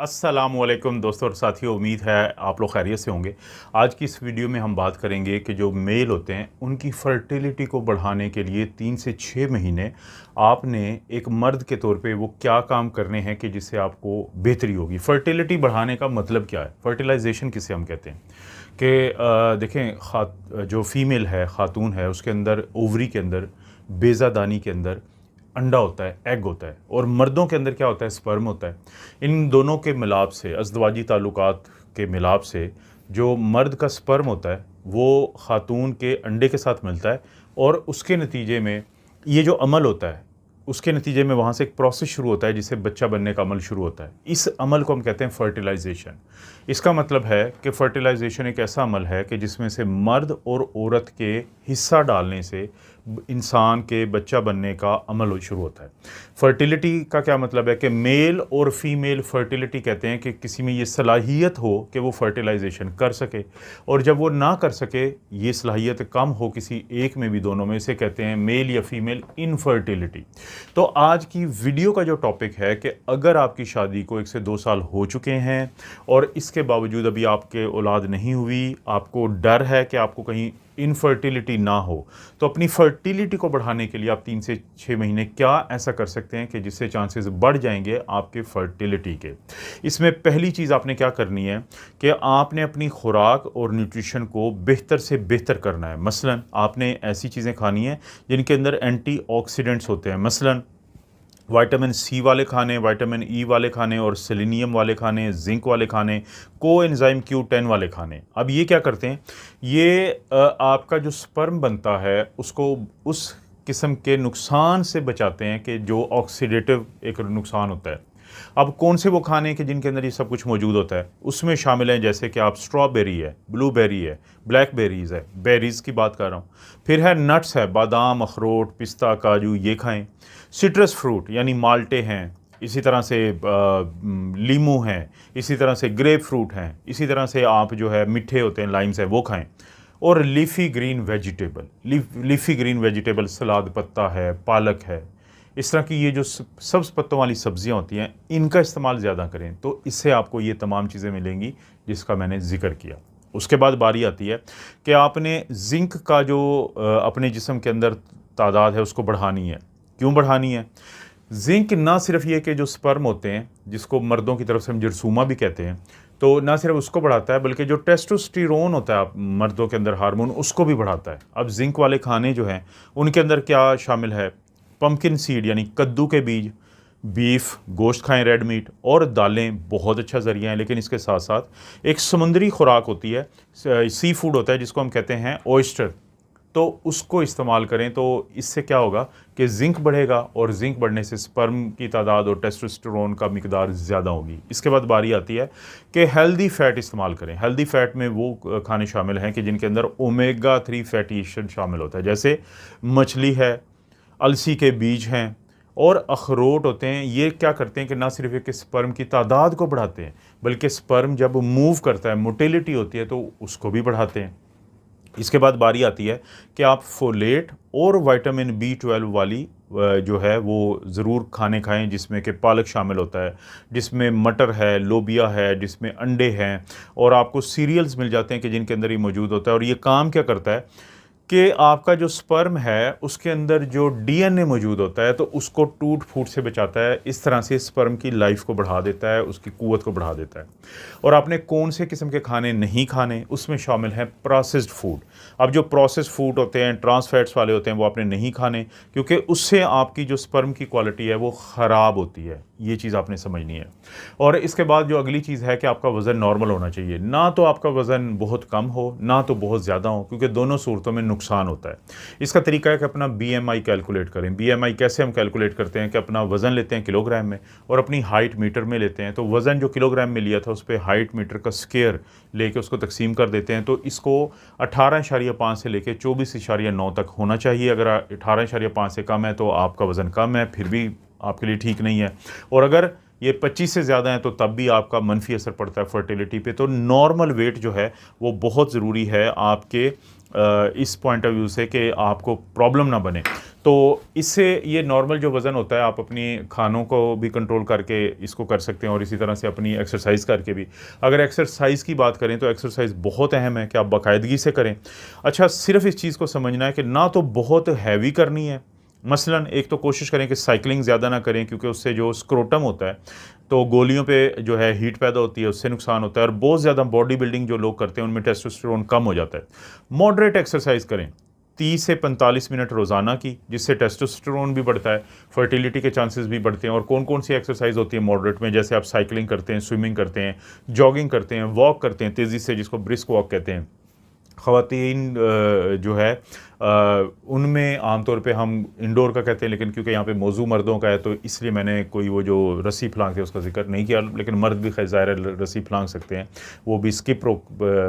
अस्सलामुअलैकुम दोस्तों और साथियों, उम्मीद है आप लोग खैरियत से होंगे। आज की इस वीडियो में हम बात करेंगे कि जो मेल होते हैं उनकी फर्टिलिटी को बढ़ाने के लिए 3 से 6 महीने आपने एक मर्द के तौर पे वो क्या काम करने हैं कि जिससे आपको बेहतरी होगी। फर्टिलिटी बढ़ाने का मतलब क्या है, फर्टिलाइजेशन किसे हम कहते हैं कि देखें जो फीमेल है, खातून है, उसके अंदर ओवरी के अंदर, बेज़ादानी के अंदर अंडा होता है, एग होता है, और मर्दों के अंदर क्या होता है, स्पर्म होता है। इन दोनों के मिलाप से, अज़दवाजी ताल्लुकात के मिलाप से जो मर्द का स्पर्म होता है वो ख़ातून के अंडे के साथ मिलता है, और उसके नतीजे में ये जो अमल होता है उसके नतीजे में वहाँ से एक प्रोसेस शुरू होता है जिससे बच्चा बनने का अमल शुरू होता है। इस अमल को हम कहते हैं फर्टिलाइजेशन। इसका मतलब है कि फर्टिलाइजेशन एक ऐसा अमल है कि जिसमें से मर्द और औरत के हिस्सा डालने से इंसान के बच्चा बनने का अमल शुरू होता है। फर्टिलिटी का क्या मतलब है कि मेल और फीमेल फर्टिलिटी कहते हैं कि किसी में ये सलाहियत हो कि वो फर्टिलाइजेशन कर सके, और जब वो ना कर सके, ये सलाहियत कम हो किसी एक में भी, दोनों में, इसे कहते हैं मेल या फीमेल इनफर्टिलिटी। तो आज की वीडियो का जो टॉपिक है कि अगर आपकी शादी को 1 से 2 साल हो चुके हैं और इसके बावजूद अभी आपके औलाद नहीं हुई, आपको डर है कि आपको कहीं इनफर्टिलिटी ना हो, तो अपनी फर्टिलिटी को बढ़ाने के लिए आप 3 से 6 महीने क्या ऐसा कर सकते हैं कि जिससे चांसेस बढ़ जाएंगे आपके फर्टिलिटी के। इसमें पहली चीज़ आपने क्या करनी है कि आपने अपनी खुराक और न्यूट्रिशन को बेहतर से बेहतर करना है। मसलन आपने ऐसी चीज़ें खानी है जिनके अंदर एंटीऑक्सीडेंट्स होते हैं, मसलन विटामिन सी वाले खाने, विटामिन ई वाले खाने, और सेलेनियम वाले खाने, जिंक वाले खाने, कोएंजाइम Q10 वाले खाने। अब ये क्या करते हैं, ये आपका जो स्पर्म बनता है उसको उस किस्म के नुकसान से बचाते हैं कि जो ऑक्सीडेटिव एक नुकसान होता है। अब कौन से वो खाने के जिनके अंदर ये सब कुछ मौजूद होता है, उसमें शामिल हैं जैसे कि आप स्ट्रॉबेरी है, ब्लूबेरी है, ब्लैकबेरीज़ है, बेरीज़ की बात कर रहा हूँ, फिर है नट्स है, बादाम, अखरोट, पिस्ता, काजू, ये खाएं। सिट्रस फ्रूट यानी माल्टे हैं, इसी तरह से लीमू हैं, इसी तरह से ग्रेप फ्रूट हैं, इसी तरह से आप जो है मीठे होते हैं, लाइम्स है, वो खाएं। और leafy green vegetable, leafy green vegetable, सलाद पत्ता है, पालक है, इस तरह की ये जो सब्ज़ पत्तों वाली सब्ज़ियाँ होती हैं, इनका इस्तेमाल ज़्यादा करें तो इससे आपको ये तमाम चीज़ें मिलेंगी जिसका मैंने ज़िक्र किया। उसके बाद बारी आती है कि आपने जिंक का जो अपने जिस्म के अंदर तादाद है उसको बढ़ानी है। क्यों बढ़ानी है? जिंक ना सिर्फ ये कि जो स्पर्म होते हैं, जिसको मर्दों की तरफ से हम जरसूमा भी कहते हैं, तो ना सिर्फ उसको बढ़ाता है बल्कि जो टेस्टोस्टेरोन होता है मर्दों के अंदर हार्मोन, उसको भी बढ़ाता है। अब जिंक वाले खाने जो हैं उनके अंदर क्या शामिल है? पम्पकिन सीड यानी कद्दू के बीज, बीफ, गोश्त खाएं, रेड मीट, और दालें बहुत अच्छा ज़रिया है। लेकिन इसके साथ साथ एक समुद्री खुराक होती है, सी फूड होता है जिसको हम कहते हैं ऑयस्टर, तो उसको इस्तेमाल करें। तो इससे क्या होगा कि जिंक बढ़ेगा, और जिंक बढ़ने से स्पर्म की तादाद और टेस्टोस्टेरोन का मिकदार ज़्यादा होगी। इसके बाद बारी आती है कि हेल्दी फ़ैट इस्तेमाल करें। हेल्दी फ़ैट में वो खाने शामिल हैं कि जिनके अंदर ओमेगा 3 फैटी एसिड शामिल होता है, जैसे मछली है, अलसी के बीज हैं, और अखरोट होते हैं। ये क्या करते हैं कि ना सिर्फ एक स्पर्म की तादाद को बढ़ाते हैं बल्कि स्पर्म जब मूव करता है, मोटिलिटी होती है, तो उसको भी बढ़ाते हैं। इसके बाद बारी आती है कि आप फोलेट और विटामिन B12 वाली जो है वो ज़रूर खाने खाएं, जिसमें कि पालक शामिल होता है, जिसमें मटर है, लोबिया है, जिसमें अंडे हैं, और आपको सीरियल्स मिल जाते हैं कि जिनके अंदर ये मौजूद होता है। और ये काम क्या करता है कि आपका जो स्पर्म है उसके अंदर जो DNA मौजूद होता है तो उसको टूट फूट से बचाता है। इस तरह से स्पर्म की लाइफ को बढ़ा देता है, उसकी क़ुव्वत को बढ़ा देता है। और आपने कौन से किस्म के खाने नहीं खाने, उसमें शामिल है प्रोसेस्ड फूड। अब जो प्रोसेस्ड फूड होते हैं, ट्रांस फैट्स वाले होते हैं, वो आपने नहीं खाने, क्योंकि उससे आपकी जो स्पर्म की क्वालिटी है वो ख़राब होती है। ये चीज़ आपने समझनी है। और इसके बाद जो अगली चीज़ है कि आपका वज़न नॉर्मल होना चाहिए, ना तो आपका वज़न बहुत कम हो ना तो बहुत ज़्यादा हो, क्योंकि दोनों सूरतों में नुकसान होता है। इसका तरीका है कि अपना BMI कैलकुलेट करें। BMI कैसे हम कैलकुलेट करते हैं कि अपना वज़न लेते हैं किलोग्राम में और अपनी हाइट मीटर में लेते हैं। तो वज़न जो किलोग्राम में लिया था उस पर हाइट मीटर का स्क्वायर लेके उसको तकसीम कर देते हैं। तो इसको 18.5 से लेके 24.9 तक होना चाहिए। अगर 18.5 से कम है तो आपका वज़न कम है, फिर भी आपके लिए ठीक नहीं है। और अगर ये 25 से ज़्यादा है तो तब भी आपका मनफी असर पड़ता है फर्टिलिटी पे। तो नॉर्मल वेट जो है वो बहुत ज़रूरी है आपके इस पॉइंट ऑफ व्यू से कि आपको प्रॉब्लम ना बने। तो इससे ये नॉर्मल जो वज़न होता है, आप अपनी खानों को भी कंट्रोल करके इसको कर सकते हैं और इसी तरह से अपनी एक्सरसाइज करके भी। अगर एक्सरसाइज की बात करें तो एक्सरसाइज बहुत अहम है कि आप बाकायदगी से करें। अच्छा, सिर्फ इस चीज़ को समझना है कि ना तो बहुत हैवी करनी है। मसलन एक तो कोशिश करें कि साइकिलिंग ज़्यादा ना करें, क्योंकि उससे जो स्क्रोटम होता है तो गोलियों पे जो है हीट पैदा होती है, उससे नुकसान होता है। और बहुत ज़्यादा बॉडी बिल्डिंग जो लोग करते हैं उनमें टेस्टोस्टेरोन कम हो जाता है। मॉडरेट एक्सरसाइज करें 30 से 45 मिनट रोज़ाना की, जिससे टेस्टोस्टेरोन भी बढ़ता है, फर्टिलिटी के चांसेस भी बढ़ते हैं। और कौन कौन सी एक्सरसाइज होती है मॉडरेट में, जैसे आप साइकिलिंग करते हैं, स्विमिंग करते हैं, जॉगिंग करते हैं, वॉक करते हैं तेज़ी से, जिसको ब्रिस्क वॉक कहते हैं। ख़वातीन जो है उनमें आमतौर पे हम इंडोर का कहते हैं, लेकिन क्योंकि यहाँ पे मौजू मर्दों का है तो इसलिए मैंने कोई वो जो रस्सी फलांग थे उसका जिक्र नहीं किया। लेकिन मर्द भी खैर ज़ाहिर है रस्सी फलांग सकते हैं, वो भी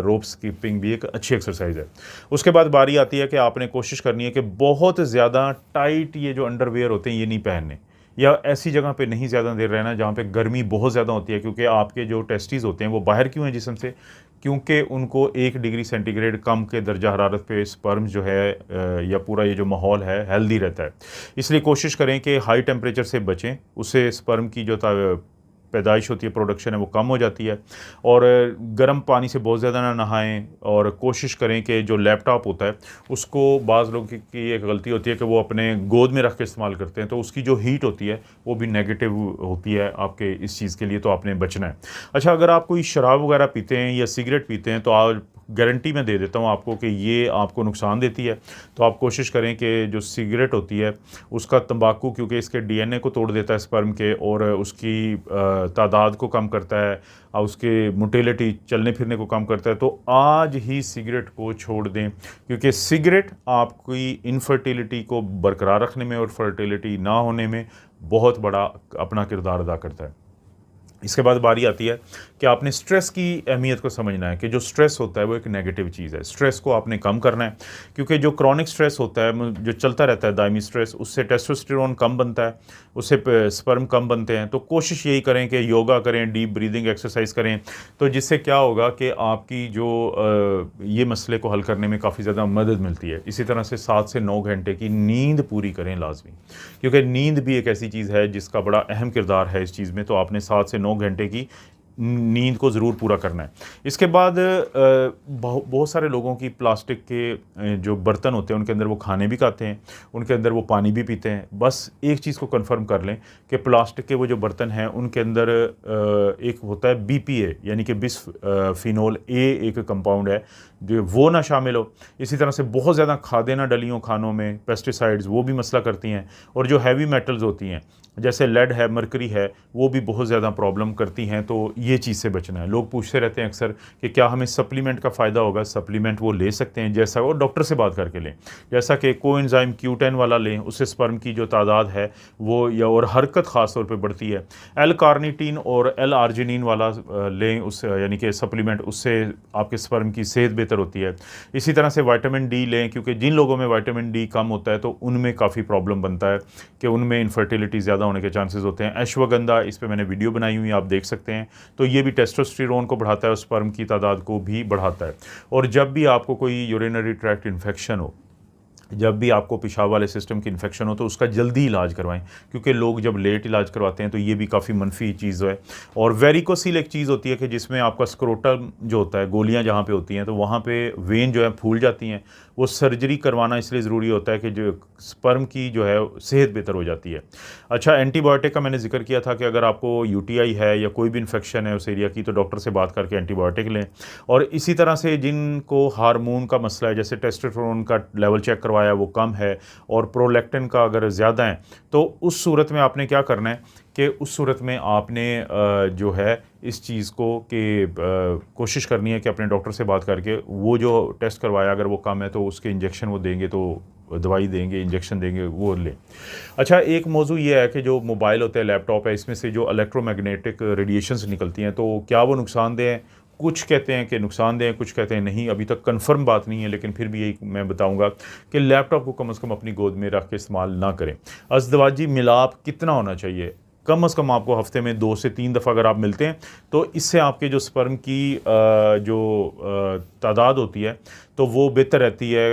रोप स्किपिंग भी एक अच्छी एक्सरसाइज है। उसके बाद बारी आती है कि आपने कोशिश करनी है कि बहुत ज़्यादा टाइट ये जो अंडरवेयर होते हैं ये नहीं पहनने, या ऐसी जगह पे नहीं ज़्यादा देर रहना जहाँ पे गर्मी बहुत ज़्यादा होती है, क्योंकि आपके जो टेस्टीज़ होते हैं वो बाहर क्यों हैं जिस्म से, क्योंकि उनको 1 डिग्री सेंटीग्रेड कम के दर्जा हरारत पे स्पर्म जो है या पूरा ये जो माहौल है हेल्दी रहता है। इसलिए कोशिश करें कि हाई टेम्परेचर से बचें, उससे स्पर्म की जो पैदाइश होती है, प्रोडक्शन है, वो कम हो जाती है। और गर्म पानी से बहुत ज़्यादा ना नहाएं। और कोशिश करें कि जो लैपटॉप होता है उसको, बाज़ लोगों की एक गलती होती है कि वो अपने गोद में रख के इस्तेमाल करते हैं, तो उसकी जो हीट होती है वो भी नेगेटिव होती है आपके इस चीज़ के लिए, तो आपने बचना है। अच्छा, अगर आप कोई शराब वगैरह पीते हैं या सिगरेट पीते हैं तो आप गारंटी मैं दे देता हूँ आपको कि ये आपको नुकसान देती है। तो आप कोशिश करें कि जो सिगरेट होती है उसका तंबाकू, क्योंकि इसके डीएनए को तोड़ देता है स्पर्म के, और उसकी तादाद को कम करता है और उसके मोटिलिटी, चलने फिरने को कम करता है, तो आज ही सिगरेट को छोड़ दें, क्योंकि सिगरेट आपकी इनफर्टिलिटी को बरकरार रखने में और फर्टिलिटी ना होने में बहुत बड़ा अपना किरदार अदा करता है। इसके बाद बारी आती है कि आपने स्ट्रेस की अहमियत को समझना है कि जो स्ट्रेस होता है वो एक नेगेटिव चीज़ है। स्ट्रेस को आपने कम करना है, क्योंकि जो क्रॉनिक स्ट्रेस होता है, जो चलता रहता है दायमी स्ट्रेस, उससे टेस्टोस्टेरोन कम बनता है, उससे स्पर्म कम बनते हैं। तो कोशिश यही करें कि योगा करें, डीप ब्रीदिंग एक्सरसाइज करें, तो जिससे क्या होगा कि आपकी जो ये मसले को हल करने में काफ़ी ज़्यादा मदद मिलती है। इसी तरह से 7 से 9 घंटे की नींद पूरी करें लाजमी, क्योंकि नींद भी एक ऐसी चीज़ है जिसका बड़ा अहम किरदार है इस चीज़ में। तो आपने 7 से 9 घंटे की नींद को ज़रूर पूरा करना है। इसके बाद बहुत सारे लोगों की प्लास्टिक के जो बर्तन होते हैं उनके अंदर वो खाने भी खाते हैं, उनके अंदर वो पानी भी पीते हैं। बस एक चीज़ को कंफर्म कर लें कि प्लास्टिक के वो जो बर्तन हैं उनके अंदर एक होता है BPA, यानी कि बिस्फिनोल A एक कंपाउंड है, जो वो ना शामिल हो। इसी तरह से बहुत ज़्यादा खादें ना डली हों खानों में, पेस्टिसाइड्स वो भी मसला करती हैं। और जो हैवी मेटल्स होती हैं जैसे लेड है, मरकरी है, वो भी बहुत ज़्यादा प्रॉब्लम करती हैं। तो ये चीज़ से बचना है। लोग पूछते रहते हैं अक्सर कि क्या हमें सप्लीमेंट का फ़ायदा होगा। सप्लीमेंट वो ले सकते हैं, जैसा वो डॉक्टर से बात करके लें, जैसा कि कोएंजाइम Q10 वाला लें, उससे स्पर्म की जो तादाद है वो या और हरकत ख़ास तौर पे बढ़ती है। L-कार्निटीन और L-आर्जिनिन वाला लें, उस यानी कि सप्लीमेंट, उससे आपके स्पर्म की सेहत बेहतर होती है। इसी तरह से विटामिन D लें, क्योंकि जिन लोगों में विटामिन D कम होता है तो उनमें काफ़ी प्रॉब्लम बनता है कि उनमें इनफर्टिलिटी ज़्यादा होने के चांसेस होते हैं। अश्वगंधा, इस पे मैंने वीडियो बनाई हुई है, आप देख सकते हैं। तो ये भी टेस्टोस्टेरोन को बढ़ाता है और स्पर्म की तादाद को भी बढ़ाता है। और जब भी आपको कोई यूरिनरी ट्रैक्ट इन्फेक्शन हो, जब भी आपको पेशाब वाले सिस्टम की इन्फेक्शन हो, तो उसका जल्दी इलाज करवाएं, क्योंकि लोग जब लेट इलाज करवाते हैं तो ये भी काफ़ी मनफी चीज़ है। और वेरिकोसील एक चीज़ होती है कि जिसमें आपका स्क्रोटम जो होता है, गोलियां जहाँ पे होती हैं, तो वहाँ पे वेन जो है फूल जाती हैं। वो सर्जरी करवाना इसलिए ज़रूरी होता है कि जो स्पर्म की जो है सेहत बेहतर हो जाती है। अच्छा, एंटीबायोटिक का मैंने जिक्र किया था कि अगर आपको UTI है या कोई भी इन्फेक्शन है उस एरिया की, तो डॉक्टर से बात करके एंटीबायोटिक लें। और इसी तरह से जिनको हार्मोन का मसला है, जैसे टेस्टोस्टेरोन का लेवल चेक करवाया वो कम है और प्रोलैक्टिन का अगर ज़्यादा है, तो उस सूरत में आपने क्या करना है कि उस सूरत में आपने जो है इस चीज़ को कि कोशिश करनी है कि अपने डॉक्टर से बात करके वो जो टेस्ट करवाया अगर वो कम है तो उसके इंजेक्शन वो देंगे, तो दवाई देंगे, इंजेक्शन देंगे, वो लें। अच्छा, एक मौजू ये है कि जो मोबाइल होता है, लैपटॉप है, इसमें से जो इलेक्ट्रोमैग्नेटिक रेडिएशंस निकलती हैं, तो क्या वो नुकसानदेह हैं? कुछ कहते हैं कि नुकसानदेह हैं, कुछ कहते हैं नहीं। अभी तक कंफर्म बात नहीं है, लेकिन फिर भी यही मैं बताऊंगा कि लैपटॉप को कम से कम अपनी गोद में रख के इस्तेमाल ना करें। अज़दवाजी मिलाप कितना होना चाहिए? कम से कम आपको हफ्ते में 2 से 3 दफ़ा अगर आप मिलते हैं तो इससे आपके जो स्पर्म की तादाद होती है तो वो बेहतर रहती है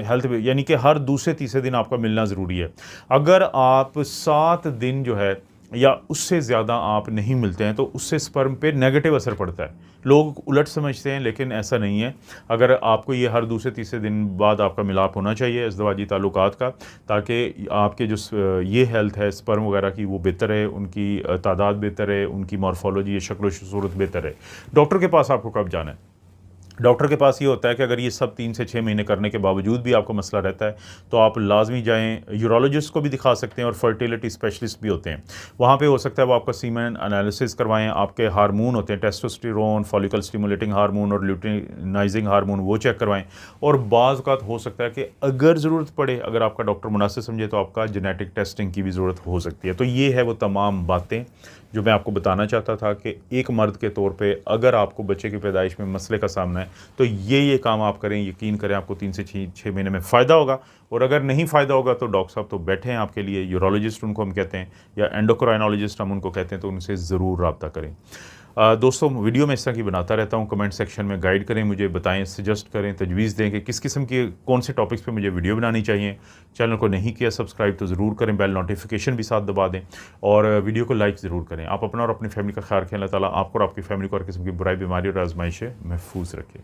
हेल्थ, यानी कि हर दूसरे तीसरे दिन आपका मिलना ज़रूरी है। अगर आप 7 दिन जो है या उससे ज़्यादा आप नहीं मिलते हैं तो उससे स्पर्म पे नेगेटिव असर पड़ता है। लोग उलट समझते हैं लेकिन ऐसा नहीं है। अगर आपको ये हर दूसरे तीसरे दिन बाद आपका मिलाप होना चाहिए अज़दवाजी ताल्लुकात का, ताकि आपके जो ये हेल्थ है स्पर्म वगैरह की वो बेहतर है, उनकी तादाद बेहतर है, उनकी मॉर्फोलॉजी या शक्ल सूरत बेहतर है। डॉक्टर के पास आपको कब जाना है? डॉक्टर के पास ये होता है कि अगर ये सब 3 से 6 महीने करने के बावजूद भी आपको मसला रहता है तो आप लाजमी जाएँ। यूरोलॉजिस्ट को भी दिखा सकते हैं और फर्टिलिटी स्पेशलिस्ट भी होते हैं। वहाँ पे हो सकता है वो आपका सीमेन एनालिसिस करवाएं, आपके हार्मोन होते हैं टेस्टोस्टेरोन, फॉलिकल स्टिमुलेटिंग हार्मोन और ल्यूटिनाइजिंग हार्मोन, वो चेक करवाएं। और बाज़ औक़ात हो सकता है कि अगर ज़रूरत पड़े, अगर आपका डॉक्टर मुनासिब समझे तो आपका जेनेटिक टेस्टिंग की भी ज़रूरत हो सकती है। तो ये है वो तमाम बातें जो मैं आपको बताना चाहता था कि एक मर्द के तौर पे अगर आपको बच्चे की पैदाइश में मसले का सामना है तो ये काम आप करें, यकीन करें आपको 3 से 6 महीने में फ़ायदा होगा। और अगर नहीं फ़ायदा होगा तो डॉक्टर साहब तो बैठे हैं आपके लिए, यूरोलॉजिस्ट उनको हम कहते हैं या एंडोक्राइनोलॉजिस्ट हम उनको कहते हैं, तो उनसे ज़रूर रब्ता करें। दोस्तों वीडियो में इस तरह की बनाता रहता हूँ, कमेंट सेक्शन में गाइड करें, मुझे बताएं, सजेस्ट करें, तजवीज़ दें कि किस किस्म की कौन से टॉपिक्स पे मुझे वीडियो बनानी चाहिए। चैनल को नहीं किया सब्सक्राइब तो ज़रूर करें, बेल नोटिफिकेशन भी साथ दबा दें और वीडियो को लाइक ज़रूर करें। आप अपना और अपनी फैमिली का ख्याल रखें। अल्लाह ताला आपको और आपकी फैमिली को हर किस्म की बुराई, बीमारी और आजमाइश से महफूज रखें।